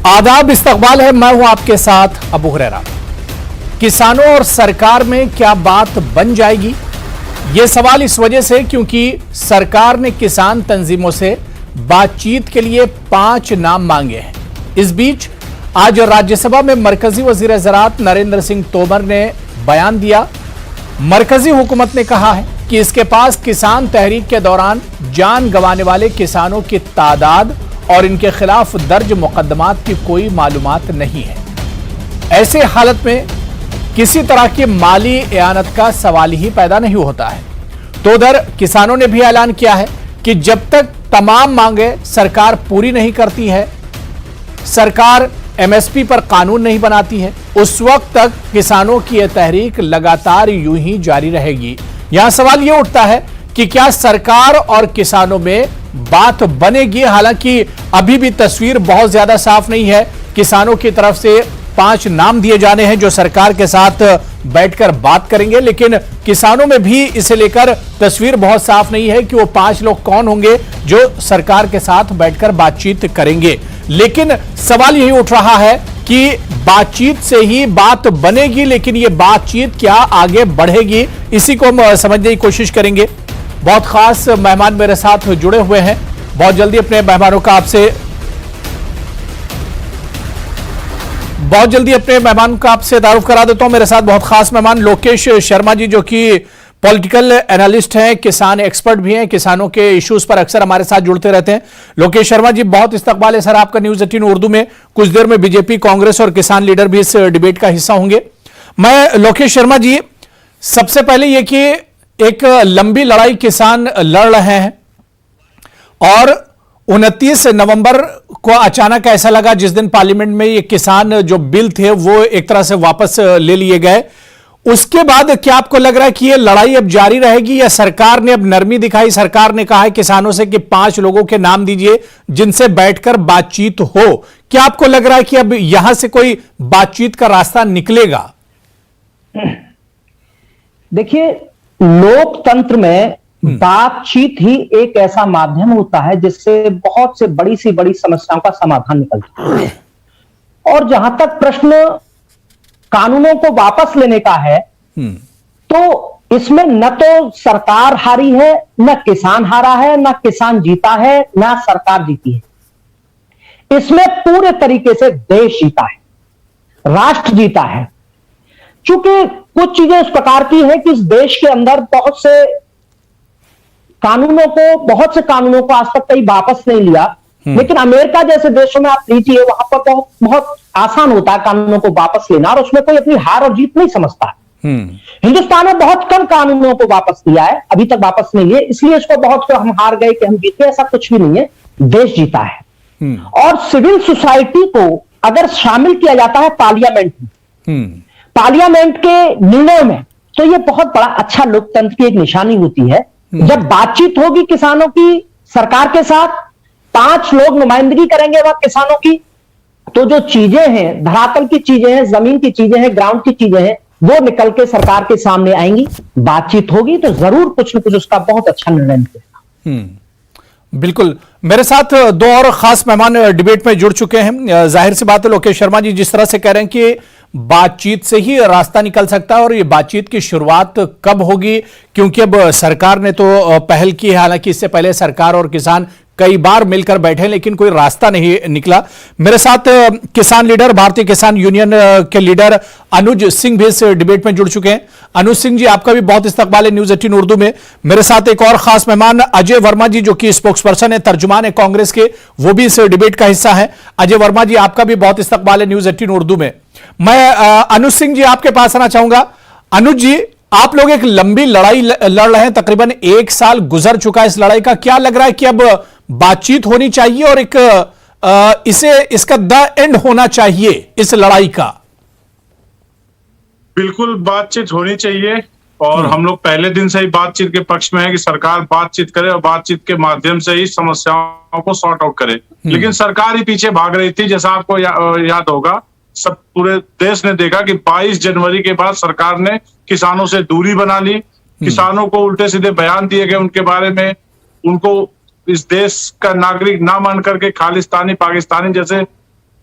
आदाब, इस्तकबाल है। मैं हूं आपके साथ अबू हुरैरा। किसानों और सरकार में क्या बात बन जाएगी? यह सवाल इस वजह से क्योंकि सरकार ने किसान तंजीमों से बातचीत के लिए 5 नाम मांगे हैं। इस बीच आज राज्यसभा में मरकजी वजीर ज़राअत नरेंद्र सिंह तोमर ने बयान दिया। मरकजी हुकूमत ने कहा है कि इसके पास किसान तहरीक के दौरान जान गंवाने वाले किसानों की तादाद और इनके खिलाफ दर्ज मुकदमात की कोई मालूमात नहीं है। ऐसे हालत में किसी तरह की माली एआनत का सवाल ही पैदा नहीं होता है। तो उधर किसानों ने भी ऐलान किया है कि जब तक तमाम मांगे सरकार पूरी नहीं करती है, सरकार एमएसपी पर कानून नहीं बनाती है, उस वक्त तक किसानों की यह तहरीक लगातार यूं ही जारी रहेगी। यहां सवाल यह उठता है कि क्या सरकार और किसानों में बात बनेगी? हालांकि अभी भी तस्वीर बहुत ज्यादा साफ नहीं है। किसानों की तरफ से 5 नाम दिए जाने हैं जो सरकार के साथ बैठकर बात करेंगे, लेकिन किसानों में भी इसे लेकर तस्वीर बहुत साफ नहीं है कि वो 5 लोग कौन होंगे जो सरकार के साथ बैठकर बातचीत करेंगे। लेकिन सवाल यही उठ रहा है कि बातचीत से ही बात बनेगी, लेकिन ये बातचीत क्या आगे बढ़ेगी, इसी को हम समझने की कोशिश करेंगे। बहुत खास मेहमान मेरे साथ जुड़े हुए हैं। बहुत जल्दी अपने मेहमानों का आपसे तारुफ करा देता हूं। मेरे साथ बहुत खास मेहमान लोकेश शर्मा जी, जो कि पॉलिटिकल एनालिस्ट हैं, किसान एक्सपर्ट भी हैं, किसानों के इश्यूज पर अक्सर हमारे साथ जुड़ते रहते हैं। लोकेश शर्मा जी, बहुत इस्तकबाल है सर आपका न्यूज़ 18 उर्दू में। कुछ देर में बीजेपी, कांग्रेस और किसान लीडर भी इस डिबेट का हिस्सा होंगे। मैं लोकेश शर्मा जी, सबसे पहले यह कि एक लंबी लड़ाई किसान लड़ रहे हैं और 29 नवंबर को अचानक ऐसा लगा जिस दिन पार्लियामेंट में ये किसान जो बिल थे वो एक तरह से वापस ले लिए गए। उसके बाद क्या आपको लग रहा है कि ये लड़ाई अब जारी रहेगी या सरकार ने अब नरमी दिखाई? सरकार ने कहा है किसानों से कि 5 लोगों के नाम दीजिए जिनसे बैठकर बातचीत हो। क्या आपको लग रहा है कि अब यहां से कोई बातचीत का रास्ता निकलेगा? देखिए, लोकतंत्र में बातचीत ही एक ऐसा माध्यम होता है जिससे बहुत से बड़ी समस्याओं का समाधान निकलता है। और जहां तक प्रश्न कानूनों को वापस लेने का है, तो इसमें न तो सरकार हारी है, न किसान हारा है, न किसान जीता है, न सरकार जीती है। इसमें पूरे तरीके से देश जीता है, राष्ट्र जीता है। चूंकि कुछ चीजें इस प्रकार की है कि इस देश के अंदर बहुत से कानूनों को आज तक कहीं वापस नहीं लिया, लेकिन अमेरिका जैसे देशों में आप लीजिए, वहां पर बहुत आसान होता है कानूनों को वापस लेना और उसमें कोई अपनी हार और जीत नहीं समझता। हिंदुस्तान में बहुत कम कानूनों को वापस लिया है, अभी तक वापस नहीं लिए, इसलिए इसको बहुत हम हार गए कि हम जीते, ऐसा कुछ भी नहीं है। देश जीता है। और सिविल सोसाइटी को अगर शामिल किया जाता है पार्लियामेंट के निर्णय में, तो यह बहुत बड़ा अच्छा लोकतंत्र की एक निशानी होती है। जब बातचीत होगी किसानों की सरकार के साथ, 5 लोग नुमाइंदगी करेंगे वह किसानों की, तो जो चीजें हैं, धरातल की चीजें हैं, जमीन की चीजें हैं, ग्राउंड की चीजें हैं, वो निकल के सरकार के सामने आएंगी। बातचीत होगी तो जरूर कुछ न कुछ उसका बहुत अच्छा निर्णय निकलेगा। बिल्कुल। मेरे साथ 2 और खास मेहमान डिबेट में जुड़ चुके हैं। जाहिर सी बात है लोकेश शर्मा जी, जिस तरह से कह रहे हैं कि बातचीत से ही रास्ता निकल सकता है, और ये बातचीत की शुरुआत कब होगी? क्योंकि अब सरकार ने तो पहल की है, हालांकि इससे पहले सरकार और किसान कई बार मिलकर बैठे, लेकिन कोई रास्ता नहीं निकला। मेरे साथ किसान लीडर, भारतीय किसान यूनियन के लीडर अनुज सिंह भी इस डिबेट में जुड़ चुके हैं। अनुज सिंह जी, आपका भी बहुत इस्तकबाल है न्यूज़ 18 उर्दू में। मेरे साथ एक और खास मेहमान अजय वर्मा जी, जो कि स्पोक्सपर्सन है, तर्जुमान है कांग्रेस के, वो भी इस डिबेट का हिस्सा है। अजय वर्मा जी, आपका भी बहुत इस्तकबाल है न्यूज़ 18 उर्दू में। मैं अनुज सिंह जी आपके पास आना चाहूंगा। अनुज जी, आप लोग एक लंबी लड़ाई लड़ रहे हैं, तकरीबन 1 साल गुजर चुका है इस लड़ाई का। क्या लग रहा है कि अब बातचीत होनी चाहिए और एक इसका द एंड होना चाहिए इस लड़ाई का? बिल्कुल बातचीत होनी चाहिए, और हम लोग पहले दिन से ही बातचीत के पक्ष में है कि सरकार बातचीत करे और बातचीत के माध्यम से ही समस्याओं को सॉर्ट आउट करे। लेकिन सरकार ही पीछे भाग रही थी। जैसा आपको याद होगा, सब पूरे देश ने देखा कि 22 जनवरी के बाद सरकार ने किसानों से दूरी बना ली। किसानों को उल्टे सीधे बयान दिए गए उनके बारे में, उनको इस देश का नागरिक ना मान करके खालिस्तानी, पाकिस्तानी जैसे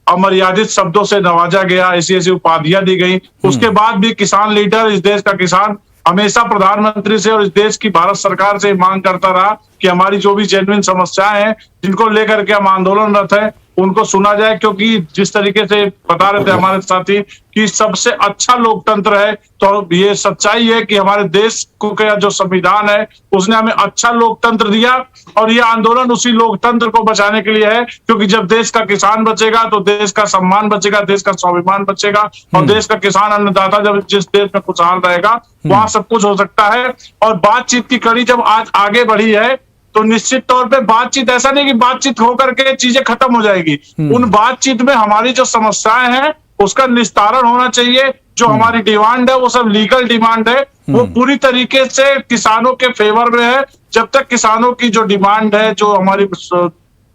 अमर्यादित शब्दों से नवाजा गया, ऐसी ऐसी उपाधियां दी गई। उसके बाद भी किसान लीडर, इस देश का किसान हमेशा प्रधानमंत्री से और इस देश की भारत सरकार से मांग करता रहा कि हमारी जो भी जेन्युइन समस्याएं हैं, जिनको लेकर के हम आंदोलनरत हैं, उनको सुना जाए। क्योंकि जिस तरीके से बता रहे थे हमारे साथी कि सबसे अच्छा लोकतंत्र है, तो ये सच्चाई है कि हमारे देश को का जो संविधान है उसने हमें अच्छा लोकतंत्र दिया, और ये आंदोलन उसी लोकतंत्र को बचाने के लिए है। क्योंकि जब देश का किसान बचेगा तो देश का सम्मान बचेगा, देश का स्वाभिमान बचेगा, और देश का किसान अन्नदाता जब जिस देश में खुशहाल रहेगा वहां सब कुछ हो सकता है। और बातचीत की कड़ी जब आज आगे बढ़ी है तो निश्चित तौर पे बातचीत, ऐसा नहीं कि बातचीत होकर के चीजें खत्म हो जाएगी। उन बातचीत में हमारी जो समस्याएं हैं उसका निस्तारण होना चाहिए। जो हमारी डिमांड है वो सब लीगल डिमांड है, वो पूरी तरीके से किसानों के फेवर में है। जब तक किसानों की जो डिमांड है, जो हमारी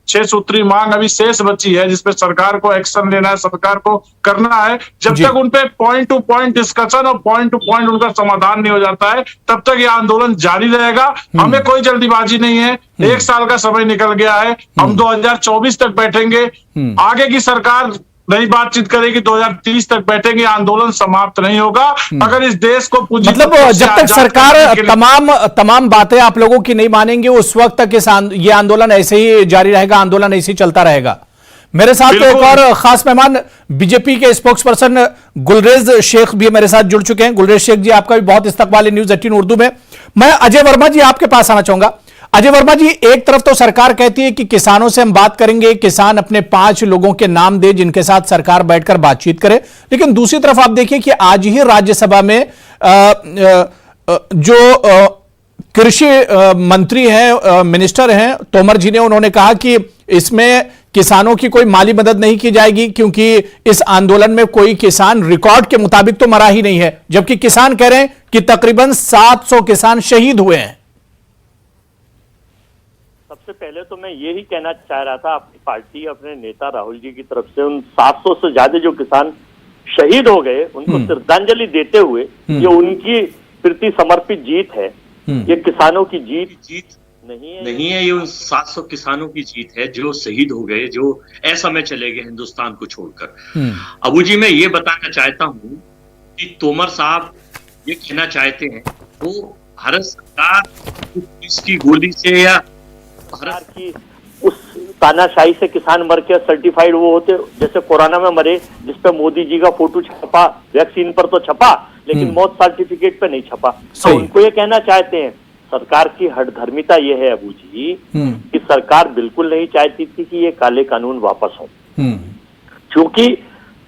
6 सूत्री मांग अभी शेष बची है, जिसपे सरकार को एक्शन लेना है, सरकार को करना है, जब तक उन पे पॉइंट टू पॉइंट डिस्कशन और पॉइंट टू पॉइंट उनका समाधान नहीं हो जाता है, तब तक ये आंदोलन जारी रहेगा। हमें कोई जल्दीबाजी नहीं है, 1 साल का समय निकल गया है, हम 2024 तक बैठेंगे। आगे की सरकार नई बातचीत करेगी, 2030 तक बैठेंगे, आंदोलन समाप्त नहीं होगा। अगर इस देश को मतलब जब तक सरकार तमाम बातें आप लोगों की नहीं मानेंगे, उस वक्त तक ये आंदोलन ऐसे ही जारी रहेगा, आंदोलन ऐसे ही चलता रहेगा। मेरे साथ एक और खास मेहमान बीजेपी के स्पोक्स पर्सन गुलरेज शेख भी मेरे साथ जुड़ चुके हैं। गुलरेज शेख जी, आपका भी बहुत इस्तकबाल है न्यूज 18 उर्दू में। मैं अजय वर्मा जी आपके पास आना चाहूंगा। अजय वर्मा जी, एक तरफ तो सरकार कहती है कि किसानों से हम बात करेंगे, किसान अपने 5 लोगों के नाम दे जिनके साथ सरकार बैठकर बातचीत करे, लेकिन दूसरी तरफ आप देखिए कि आज ही राज्यसभा में जो कृषि मंत्री हैं, मिनिस्टर हैं तोमर जी ने, उन्होंने कहा कि इसमें किसानों की कोई माली मदद नहीं की जाएगी क्योंकि इस आंदोलन में कोई किसान रिकॉर्ड के मुताबिक तो मरा ही नहीं है, जबकि किसान कह रहे हैं कि तकरीबन 700 किसान शहीद हुए हैं। सबसे पहले तो मैं यही कहना चाह रहा था अपनी पार्टी, अपने नेता राहुल जी की तरफ से, उन 700 से ज्यादा जो किसान शहीद हो गए उनको श्रद्धांजलि देते हुए, ये उनकी प्रति समर्पित जीत है, ये किसानों की जीत नहीं है, ये उन 700 किसानों की जीत है जो शहीद हो गए, जो असमय चले गए हिंदुस्तान को छोड़कर। अबू जी, मैं ये बताना चाहता हूँ कि तोमर साहब ये कहना चाहते हैं वो भारत सरकार इसकी गोली से या भारत की उस तानाशाही से किसान मर के सर्टिफाइड वो होते, जैसे कोरोना में मरे जिसपे मोदी जी का फोटो छपा, वैक्सीन पर तो छपा लेकिन मौत सर्टिफिकेट पे नहीं छपा। तो उनको ये कहना चाहते हैं, सरकार की हठधर्मिता ये है अबू जी कि सरकार बिल्कुल नहीं चाहती थी कि ये काले कानून वापस हो। क्योंकि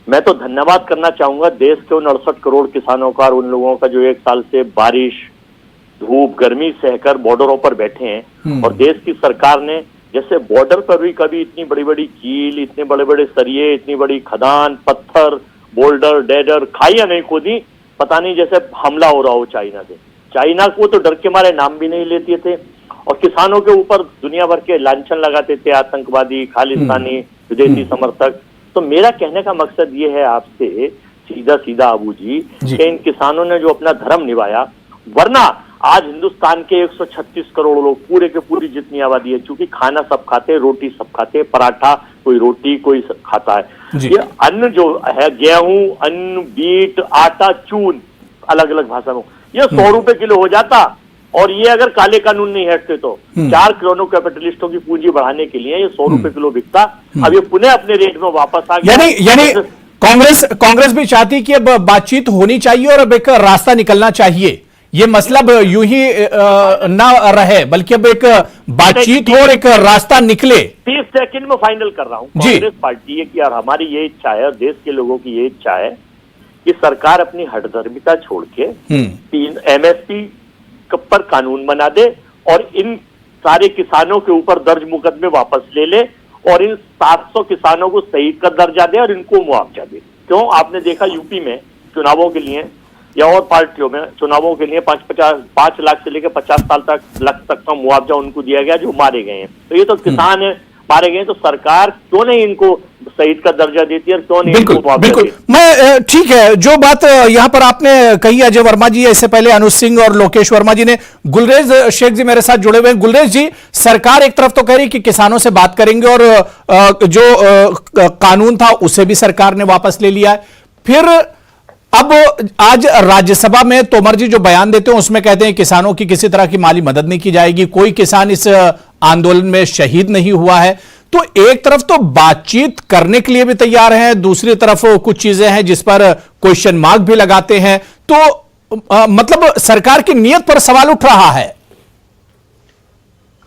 मैं तो धन्यवाद करना चाहूंगा देश के उन 68 करोड़ किसानों का और उन लोगों का जो 1 साल से बारिश, धूप, गर्मी सहकर बॉर्डरों पर बैठे हैं। और देश की सरकार ने, जैसे बॉर्डर पर भी कभी इतनी बड़ी बड़ी कील, इतने बड़े बड़े सरिये, इतनी बड़ी खदान, पत्थर, बोल्डर, डेडर, खाइयां नहीं खोदी, पता नहीं जैसे हमला हो रहा हो चाइना से। चाइना को तो डर के मारे नाम भी नहीं लेते थे, और किसानों के ऊपर दुनिया भर के लांछन लगाते थे, आतंकवादी, खालिस्तानी, विदेशी समर्थक। तो मेरा कहने का मकसद ये है आपसे सीधा सीधा अबू जी कि इन किसानों ने जो अपना धर्म निभाया, वरना आज हिंदुस्तान के 136 करोड़ लोग, पूरे के पूरी जितनी आबादी है, चूंकि खाना सब खाते, रोटी सब खाते, पराठा कोई रोटी कोई खाता है, ये अन्न जो है गेहूं, अन्न, बीट, आटा, चून, अलग अलग भाषा में, ये 100 रुपए किलो हो जाता। और ये अगर काले कानून नहीं हटते तो 4 क्रोनो कैपिटलिस्टों की पूंजी बढ़ाने के लिए ये 100 रुपए किलो बिकता। अब ये पुनः अपने रेट में वापस आ गया। यानी कांग्रेस भी चाहती कि अब बातचीत होनी चाहिए और अब एक रास्ता निकलना चाहिए, ये मतलब यूं ही ना रहे, बल्कि अब एक बातचीत हो और एक रास्ता निकले। 30 सेकंड में फाइनल कर रहा हूं। कांग्रेस पार्टी है कि यार हमारी ये इच्छा है और देश के लोगों की ये इच्छा है कि सरकार अपनी हठधर्मिता छोड़ के MSP पर कानून बना दे और इन सारे किसानों के ऊपर दर्ज मुकदमे वापस ले ले और इन 700 किसानों को शहीद का दर्जा दे और इनको मुआवजा दे। क्यों? आपने देखा यूपी में चुनावों के लिए या और पार्टियों में चुनावों के लिए 5 लाख से लेकर 50 लाख तक का मुआवजा उनको दिया गया जो मारे गए हैं। तो ये तो किसान है, मारे गए, तो सरकार क्यों नहीं इनको शहीद का दर्जा देती है और क्यों नहीं बिल्कुल इनको मुआवजा बिल्कुल। देती? मैं ठीक है, जो बात यहां पर आपने कही अजय वर्मा जी, इससे पहले अनुज सिंह और लोकेश वर्मा जी ने, गुलरेज शेख जी मेरे साथ जुड़े हुए हैं। गुलरेज जी, सरकार एक तरफ तो कह रही कि किसानों से बात करेंगे और जो कानून था उसे भी सरकार ने वापस ले लिया है। फिर अब आज राज्यसभा में तोमर जी जो बयान देते हैं उसमें कहते हैं किसानों की किसी तरह की माली मदद नहीं की जाएगी, कोई किसान इस आंदोलन में शहीद नहीं हुआ है। तो एक तरफ तो बातचीत करने के लिए भी तैयार हैं, दूसरी तरफ कुछ चीजें हैं जिस पर क्वेश्चन मार्क भी लगाते हैं। तो मतलब सरकार की नीयत पर सवाल उठ रहा है।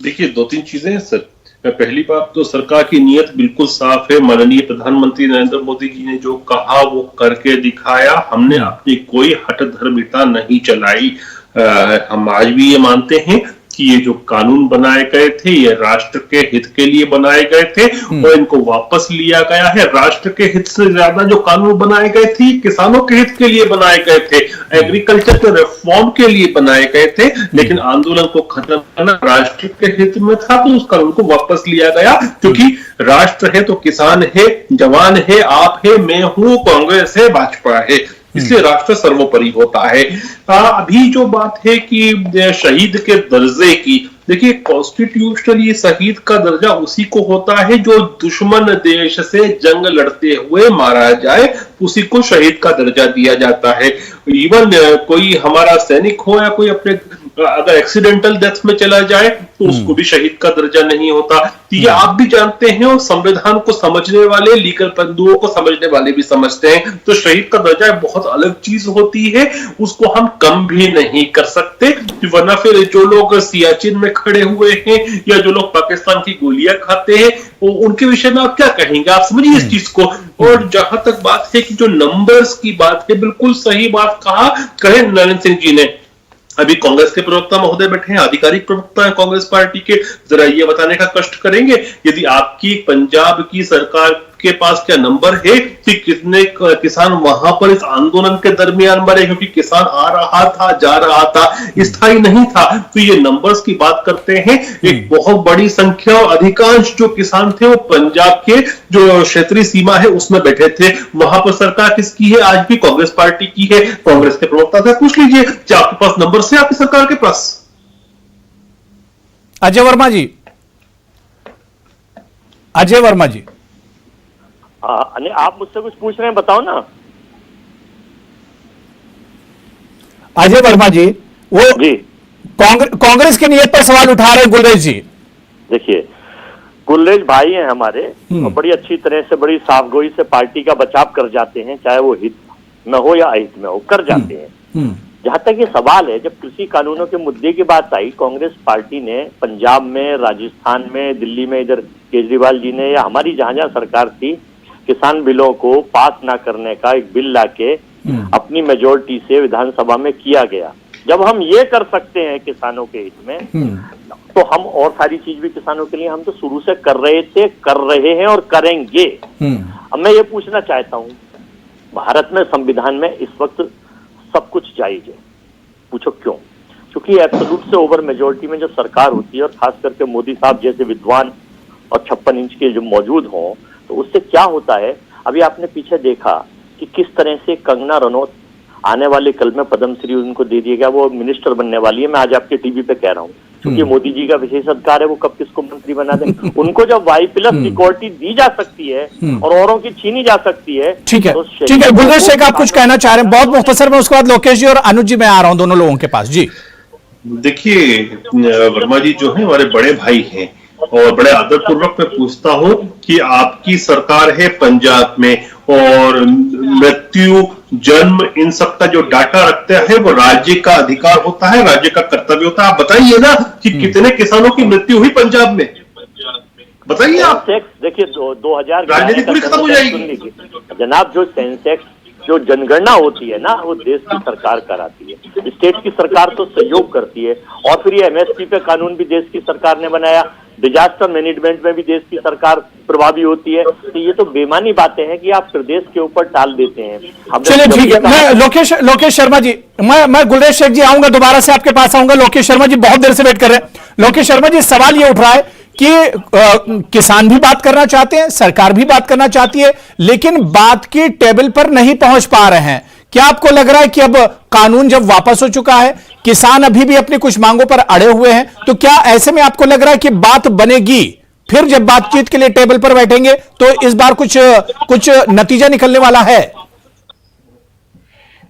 देखिए, दो तीन चीजें हैं सर। पहली बात तो सरकार की नीयत बिल्कुल साफ है। माननीय प्रधानमंत्री नरेंद्र मोदी जी ने जो कहा वो करके दिखाया। हमने अपनी कोई हठधर्मिता नहीं चलाई। हम आज भी ये मानते हैं कि ये जो कानून बनाए गए थे ये राष्ट्र के हित के लिए बनाए गए थे और इनको वापस लिया गया है। राष्ट्र के हित से ज्यादा जो कानून बनाए गए थे किसानों के हित के लिए बनाए गए थे, एग्रीकल्चर के रिफॉर्म के लिए बनाए गए थे, लेकिन आंदोलन को खत्म करना राष्ट्र के हित में था तो उस कानून को वापस लिया गया। क्योंकि राष्ट्र है तो किसान है, जवान है, आप है, मैं हूं, कांग्रेस है, भाजपा है, इसलिए राष्ट्र सर्वोपरि होता है। अभी जो बात है कि शहीद के दर्जे की, देखिए कॉन्स्टिट्यूशनली शहीद का दर्जा उसी को होता है जो दुश्मन देश से जंग लड़ते हुए मारा जाए, उसी को शहीद का दर्जा दिया जाता है। इवन कोई हमारा सैनिक हो या कोई अपने अगर एक्सीडेंटल डेथ में चला जाए तो उसको भी शहीद का दर्जा नहीं होता। तो ये आप भी जानते हैं और संविधान को समझने वाले, लीगल पहलुओं को समझने वाले भी समझते हैं। तो शहीद का दर्जा बहुत अलग चीज होती है, उसको हम कम भी नहीं कर सकते, वरना फिर जो लोग सियाचिन में खड़े हुए हैं या जो लोग पाकिस्तान की गोलियां खाते हैं वो उनके विषय में आप क्या कहेंगे? आप समझिए इस चीज को। और जहां तक बात है कि जो नंबर्स की बात है, बिल्कुल सही बात कहे नरेंद्र सिंह जी ने। अभी कांग्रेस के प्रवक्ता महोदय बैठे हैं, आधिकारिक प्रवक्ता है कांग्रेस पार्टी के, जरा ये बताने का कष्ट करेंगे यदि आपकी पंजाब की सरकार के पास क्या नंबर है कि कितने किसान वहां पर इस आंदोलन के दरमियान मरे, क्योंकि किसान आ रहा था, जा रहा था, स्थायी नहीं था। तो ये नंबर्स की बात करते हैं, एक बहुत बड़ी संख्या और अधिकांश जो किसान थे वो पंजाब के जो क्षेत्रीय सीमा है उसमें बैठे थे। वहां पर सरकार किसकी है? आज भी कांग्रेस पार्टी की है। कांग्रेस के प्रवक्ता से पूछ लीजिए क्या आपके पास नंबर से आपकी सरकार के पास। अजय वर्मा जी, अजय वर्मा जी, आप मुझसे कुछ पूछ रहे हैं, बताओ ना। अजय वर्मा जी, वो जी कांग्रेस की नीयत पर सवाल उठा रहे हैं गुलरेज जी। देखिए, गुलरेज भाई हैं हमारे और बड़ी अच्छी तरह से, बड़ी साफगोई से पार्टी का बचाव कर जाते हैं, चाहे वो हित में हो या अहित में हो, कर जाते हैं। जहां तक ये सवाल है, जब कृषि कानूनों के मुद्दे की बात आई, कांग्रेस पार्टी ने पंजाब में, राजस्थान में, दिल्ली में, इधर केजरीवाल जी ने या हमारी जहां जहां सरकार थी, किसान बिलों को पास ना करने का एक बिल लाके अपनी मेजोरिटी से विधानसभा में किया गया। जब हम ये कर सकते हैं किसानों के हित में, तो हम और सारी चीज भी किसानों के लिए हम तो शुरू से कर रहे थे, कर रहे हैं और करेंगे। अब मैं ये पूछना चाहता हूँ, भारत में संविधान में इस वक्त सब कुछ जायज है। पूछो क्यों? क्योंकि एब्सोल्यूट से ओवर मेजोरिटी में जो सरकार होती है, और खास करके मोदी साहब जैसे विद्वान और 56 इंच के जो मौजूद हों, तो उससे क्या होता है, अभी आपने पीछे देखा कि किस तरह से कंगना रनौत आने वाले कल में पद्मश्री उनको दे दिया गया, वो मिनिस्टर बनने वाली है। मैं आज आपके टीवी पे कह रहा हूँ, क्योंकि मोदी जी का विशेष अधिकार है, वो कब किसको मंत्री बना दें। उनको जब Y+ सिक्योरिटी दी जा सकती है और औरों की छीनी जा सकती है। ठीक है, तो ठीक है। गुलरेज शेख, आप कुछ कहना चाह रहे हैं? बहुत मुख्तसर में, उसके बाद लोकेश जी और अनुज जी, मैं आ रहा हूं दोनों लोगों के पास। जी देखिए, वर्मा जी जो है हमारे बड़े भाई हैं और बड़े आदर पूर्वक मैं पूछता हूं कि आपकी सरकार है पंजाब में और मृत्यु, जन्म, इन सब का जो डाटा रखता है वो राज्य का अधिकार होता है, राज्य का कर्तव्य होता है। आप बताइए ना कि कितने किसानों की मृत्यु हुई पंजाब में, बताइए आप। देखिए 2000 राजनीति पूरी खत्म हो जाएगी जनाब। जो सेंसेक्स, जो जनगणना होती है ना, वो देश की सरकार कराती है, स्टेट की सरकार तो सहयोग करती है। और फिर ये MSP पे कानून भी देश की सरकार ने बनाया, डिजास्टर मैनेजमेंट में भी देश की सरकार प्रभावी होती है। तो ये तो बेमानी बातें हैं कि आप प्रदेश के ऊपर टाल देते हैं। चलिए ठीक है, मैं लोकेश शर्मा जी, मैं गुलरेज शेख जी आऊंगा, दोबारा से आपके पास आऊंगा। लोकेश शर्मा जी बहुत देर से वेट कर रहे हैं। लोकेश शर्मा जी, सवाल ये उठ रहा है कि किसान भी बात करना चाहते हैं, सरकार भी बात करना चाहती है, लेकिन बात की टेबल पर नहीं पहुंच पा रहे हैं। क्या आपको लग रहा है कि अब कानून जब वापस हो चुका है, किसान अभी भी अपनी कुछ मांगों पर अड़े हुए हैं, तो क्या ऐसे में आपको लग रहा है कि बात बनेगी? फिर जब बातचीत के लिए टेबल पर बैठेंगे तो इस बार कुछ नतीजा निकलने वाला है?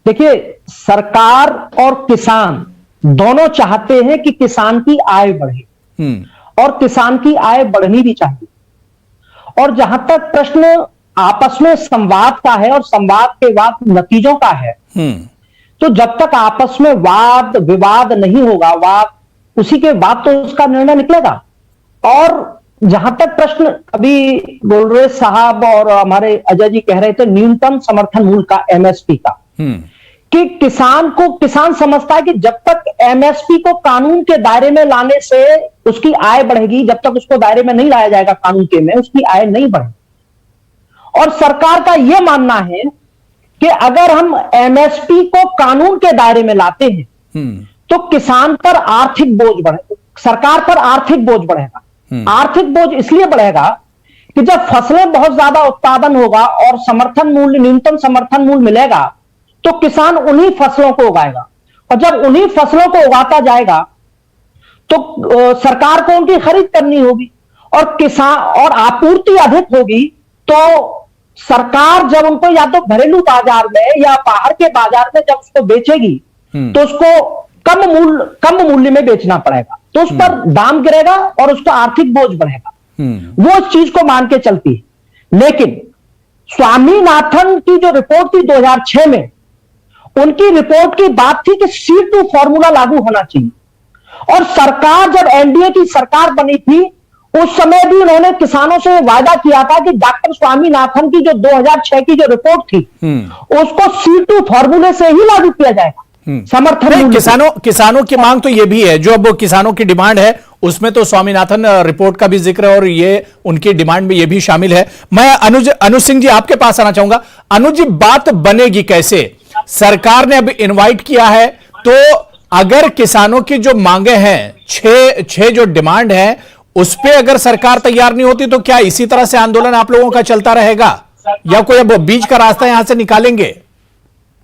देखिए, सरकार और किसान दोनों चाहते हैं कि किसान की आय बढ़े और किसान की आय बढ़नी भी चाहिए। और जहां तक प्रश्न आपस में संवाद का है और संवाद के बाद नतीजों का है, तो जब तक आपस में वाद विवाद नहीं होगा, उसी के बाद तो उसका निर्णय निकलेगा। और जहां तक प्रश्न अभी गुलरेज साहब और हमारे अजय जी कह रहे थे न्यूनतम समर्थन मूल्य का, एमएसपी का, कि किसान समझता है कि जब तक एमएसपी को कानून के दायरे में लाने से उसकी आय बढ़ेगी, जब तक उसको दायरे में नहीं लाया जाएगा कानून के में, उसकी आय नहीं बढ़ेगी। और सरकार का यह मानना है कि अगर हम एमएसपी को कानून के दायरे में लाते हैं तो किसान पर आर्थिक बोझ बढ़े, सरकार पर आर्थिक बोझ बढ़ेगा। आर्थिक बोझ इसलिए बढ़ेगा कि जब फसलें बहुत ज्यादा उत्पादन होगा और समर्थन मूल्य, न्यूनतम समर्थन मूल्य मिलेगा, तो किसान उन्हीं फसलों को उगाएगा। और जब उन्हीं फसलों को उगाता जाएगा तो सरकार को उनकी खरीद करनी होगी और किसान और आपूर्ति अधिक होगी, तो सरकार जब उनको या तो घरेलू बाजार में या बाहर के बाजार में जब उसको बेचेगी तो उसको कम मूल्य में बेचना पड़ेगा, तो उस पर दाम गिरेगा और उसका आर्थिक बोझ बढ़ेगा। वो इस चीज को मान के चलती है। लेकिन स्वामीनाथन की जो रिपोर्ट थी 2006 में, उनकी रिपोर्ट की बात थी कि C2 फॉर्मूला लागू होना चाहिए। और सरकार जब एनडीए की सरकार बनी थी, उस समय भी उन्होंने किसानों से वायदा किया था कि डॉक्टर स्वामीनाथन की जो 2006 की जो रिपोर्ट थी उसको C2 फॉर्मूले से ही लागू किया जाएगा। समर्थन किसानों की मांग तो ये भी है, जो अब किसानों की डिमांड है उसमें तो स्वामीनाथन रिपोर्ट का भी जिक्र है और ये उनकी डिमांड में ये भी शामिल है। मैं अनुज सिंह जी आपके पास आना चाहूंगा। अनुज जी, बात बनेगी कैसे? सरकार ने अब इनवाइट किया है, तो अगर किसानों की जो मांगे हैं, छह जो डिमांड है, उस पे अगर सरकार तैयार नहीं होती तो क्या इसी तरह से आंदोलन आप लोगों का चलता रहेगा या कोई अब बीच का रास्ता यहां से निकालेंगे?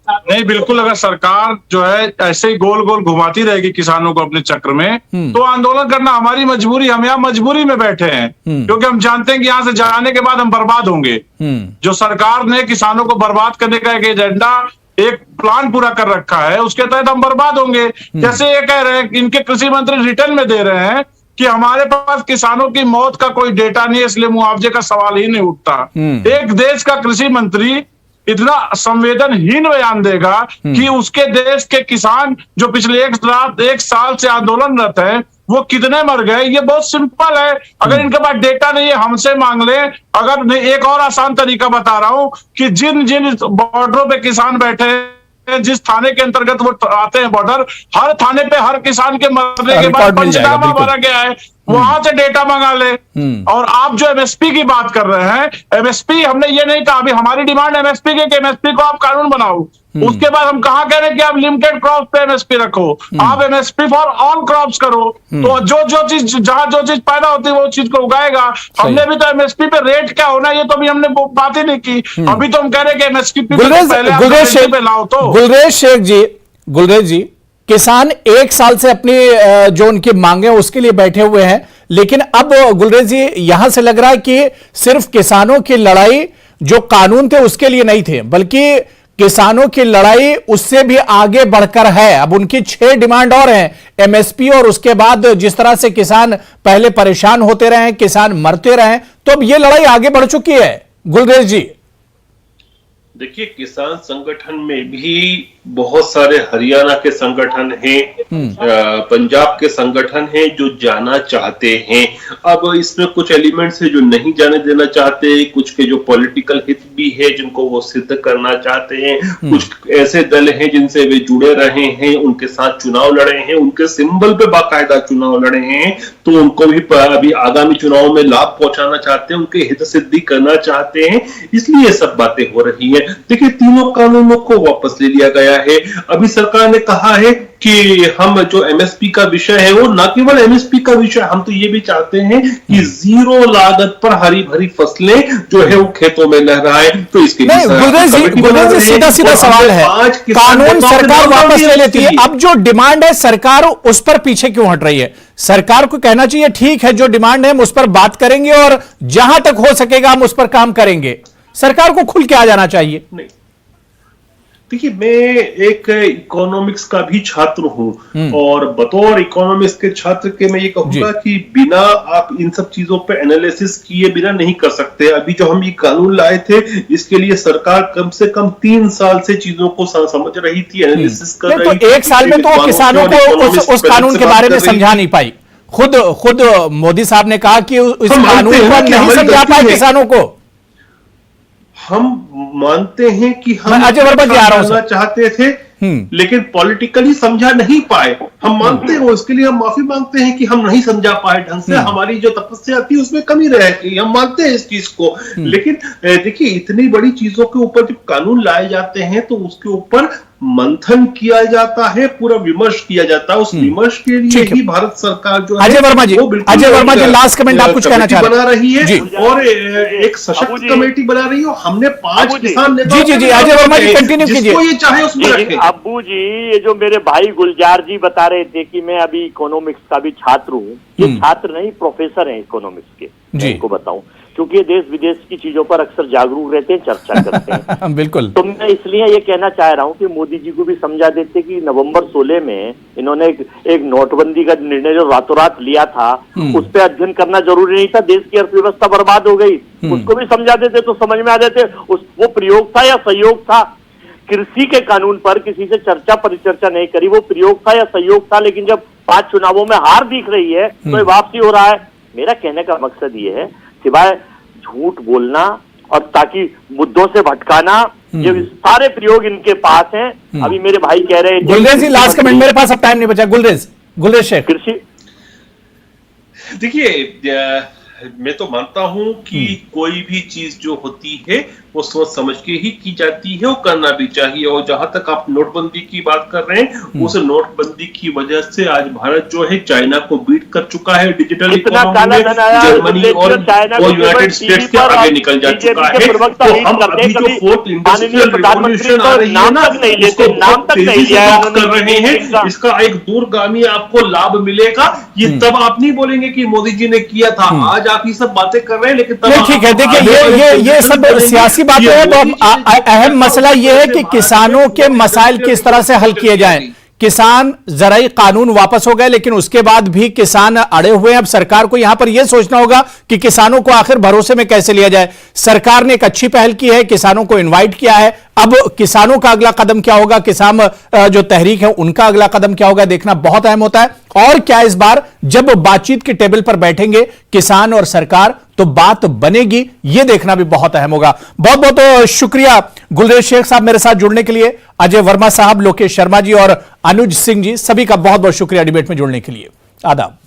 नहीं, बिल्कुल। अगर सरकार जो है ऐसे ही गोल गोल घुमाती रहेगी किसानों को अपने चक्र में, तो आंदोलन करना हमारी मजबूरी। हम यहाँ मजबूरी में बैठे हैं क्योंकि हम जानते हैं कि यहाँ से जाने के बाद हम बर्बाद होंगे। जो सरकार ने किसानों को बर्बाद करने का एक एजेंडा, एक प्लान पूरा कर रखा है, उसके तहत हम बर्बाद होंगे। जैसे ये कह रहे हैं, इनके कृषि मंत्री रिटर्न में दे रहे हैं कि हमारे पास किसानों की मौत का कोई डेटा नहीं है, इसलिए मुआवजे का सवाल ही नहीं उठता। एक देश का कृषि मंत्री इतना संवेदनहीन बयान देगा कि उसके देश के किसान जो पिछले एक साल से आंदोलनरत हैं, वो कितने मर गए। ये बहुत सिंपल है। अगर इनके पास डेटा नहीं है, हमसे मांग ले। अगर नहीं, एक और आसान तरीका बता रहा हूं कि जिन बॉर्डरों पे किसान बैठे हैं, जिस थाने के अंतर्गत वो आते हैं बॉर्डर, हर थाने पे हर किसान के मरने के बाद पंचनामा भरा गया है, वहां से डेटा मंगा ले। और आप जो एमएसपी की बात कर रहे हैं, एमएसपी हमने ये नहीं कहा, अभी हमारी डिमांड एमएसपी की, एमएसपी को आप कानून बनाओ। उसके बाद हम कहा कह रहे हैं कि आप लिमिटेड क्रॉप पे एमएसपी रखो, आप एमएसपी फॉर ऑल क्रॉप्स करो। तो जो चीज जहां जो चीज पैदा होती है वो चीज को उगाएगा। हमने भी तो एमएसपी पे रेट क्या होना, ये तो अभी हमने बात ही नहीं की। अभी तो हम कह रहे हैं कि एमएसपी पे लाओ। तो गुलरेज जी, किसान एक साल से अपनी जो उनकी मांगे उसके लिए बैठे हुए हैं, लेकिन अब गुलरेज जी यहां से लग रहा है कि सिर्फ किसानों की लड़ाई जो कानून थे उसके लिए नहीं थे, बल्कि किसानों की लड़ाई उससे भी आगे बढ़कर है। अब उनकी 6 डिमांड और हैं, एमएसपी, और उसके बाद जिस तरह से किसान पहले परेशान होते रहे, किसान मरते रहे, तो अब यह लड़ाई आगे बढ़ चुकी है। गुलरेज जी, देखिए, किसान संगठन में भी बहुत सारे हरियाणा के संगठन हैं, पंजाब के संगठन हैं जो जाना चाहते हैं। अब इसमें कुछ एलिमेंट्स है जो नहीं जाने देना चाहते, कुछ के जो पॉलिटिकल हित भी है जिनको वो सिद्ध करना चाहते हैं, कुछ ऐसे दल हैं जिनसे वे जुड़े रहे हैं, उनके साथ चुनाव लड़े हैं, उनके सिंबल पे बाकायदा चुनाव लड़े हैं, तो उनको भी अभी आगामी चुनाव में लाभ पहुंचाना चाहते हैं, उनके हित सिद्धि करना चाहते हैं, इसलिए सब बातें हो रही है। देखिए, तीनों कानूनों को वापस ले लिया गया है। अभी सरकार ने कहा है कि हम जो एमएसपी का विषय है वो न केवल एमएसपी का विषय, हम तो ये भी चाहते हैं कि जीरो लागत पर हरी भरी फसलें जो है वो खेतों में लहराए। तो इसके नहीं, गुलरेज जी सीधा सीधा सवाल है, कानून सरकार वापस ले लेती है, अब जो डिमांड है सरकार उस पर पीछे क्यों हट रही है? सरकार को कहना चाहिए ठीक है, जो डिमांड है हम उस पर बात करेंगे और जहां तक हो सकेगा हम उस पर काम करेंगे। सरकार को खुल के आ जाना चाहिए। नहीं, देखिए मैं एक इकोनॉमिक्स का भी छात्र हूं और बतौर इकोनॉमिक्स के छात्र के मैं ये कहूंगा कि बिना आप इन सब चीजों पे एनालिसिस किए बिना नहीं कर सकते। अभी जो हम ये कानून लाए थे इसके लिए सरकार कम से कम 3 साल से चीजों को समझ रही थी, एनालिसिस कर रही थी। एक साल में तो किसानों को उस कानून के बारे में समझा नहीं पाई। खुद मोदी साहब ने कहा कि इस कानून को नहीं समझा पाए किसानों को। हम मानते हैं कि हम अजय वर्मा जी आ रहा हूं चाहते थे लेकिन पॉलिटिकली समझा नहीं पाए। हम मानते हैं, उसके लिए हम माफी मांगते हैं कि हम नहीं समझा पाए ढंग से, हमारी जो तपस्या थी उसमें कमी रह गई, हम मानते हैं इस चीज को। लेकिन देखिए इतनी बड़ी चीजों के ऊपर जब कानून लाए जाते हैं तो उसके ऊपर मंथन किया जाता है, पूरा विमर्श किया जाता है। उस विमर्श के लिए ही भारत सरकार जो है अजय वर्मा जी लास्ट कमेंट आप कुछ कहना चाह रहे हैं? बना रही है और एक सशक्त कमेटी बना रही है। हमने 5 किसान नेता। जी अजय वर्मा जी कंटिन्यू कीजिए। जिसको ये चाहे उसमें रखें। अब्बू जी, ये जो मेरे भाई गुलजार जी बता रहे थे कि मैं अभी इकोनॉमिक्स का भी छात्र हूँ, ये छात्र नहीं प्रोफेसर हैं इकोनॉमिक्स के, मैं इनको बताऊं क्योंकि ये देश विदेश की चीजों पर अक्सर जागरूक रहते हैं, चर्चा करते हैं। बिल्कुल। तो मैं इसलिए ये कहना चाह रहा हूँ कि मोदी जी को भी समझा देते कि नवंबर 16 में इन्होंने एक नोटबंदी का निर्णय जो रातों रात लिया था उस पर अध्ययन करना जरूरी नहीं था, देश की अर्थव्यवस्था बर्बाद हो गई। उसको भी समझा देते तो समझ में आ जाते वो प्रयोग था या सहयोग था। कृषि के कानून पर किसी से चर्चा परिचर्चा नहीं करी, वो प्रयोग था या सहयोग था। लेकिन जब 5 चुनावों में हार दिख रही है तो ये वापसी हो रहा है। मेरा कहने का मकसद ये है, सिवाय झूठ बोलना और ताकि मुद्दों से भटकाना, ये सारे प्रयोग इनके पास हैं। अभी मेरे भाई कह रहे हैं। गुलरेज जी लास्ट कमेंट, मेरे पास अब टाइम नहीं बचा। गुलरेज शेख। कृषि देखिए मैं तो मानता हूं कि कोई भी चीज जो होती है वो सोच समझ के ही की जाती है, वो करना भी चाहिए। और जहां तक आप नोटबंदी की बात कर रहे हैं, उस नोटबंदी की वजह से आज भारत जो है चाइना को बीट कर चुका है डिजिटल इकोनॉमी में। जर्मनी और यूनाइटेड स्टेट्स के आगे निकल जा चुका है। तो हम अभी जो 4th इंडस्ट्रियल रिवॉल्यूशन आ रही है ना, उसको तेजी से अडॉप्ट कर रहे हैं। इसका एक दूरगामी आपको लाभ मिलेगा। ये तब आप नहीं बोलेंगे कि मोदी जी ने किया था। आज आप ये सब बातें कर रहे हैं लेकिन तब ठीक है। देखिए ये सब सियासी बातें हैं, तो अहम मसला यह है कि किसानों के मसाइल किस तरह से हल किए जाएं। किसान ज़राई कानून वापस हो गए लेकिन उसके बाद भी किसान अड़े हुए हैं। अब सरकार को यहां पर यह सोचना होगा कि किसानों को आखिर भरोसे में कैसे लिया जाए। सरकार ने एक अच्छी पहल की है, किसानों को इनवाइट किया है। अब किसानों का अगला कदम क्या होगा, किसान जो तहरीक है उनका अगला कदम क्या होगा, देखना बहुत अहम होता है। और क्या इस बार जब बातचीत के टेबल पर बैठेंगे किसान और सरकार तो बात बनेगी, यह देखना भी बहुत अहम होगा। बहुत बहुत शुक्रिया गुलरेज शेख साहब मेरे साथ जुड़ने के लिए, अजय वर्मा साहब, लोकेश शर्मा जी और अनुज सिंह जी, सभी का बहुत बहुत शुक्रिया डिबेट में जुड़ने के लिए। आदाब।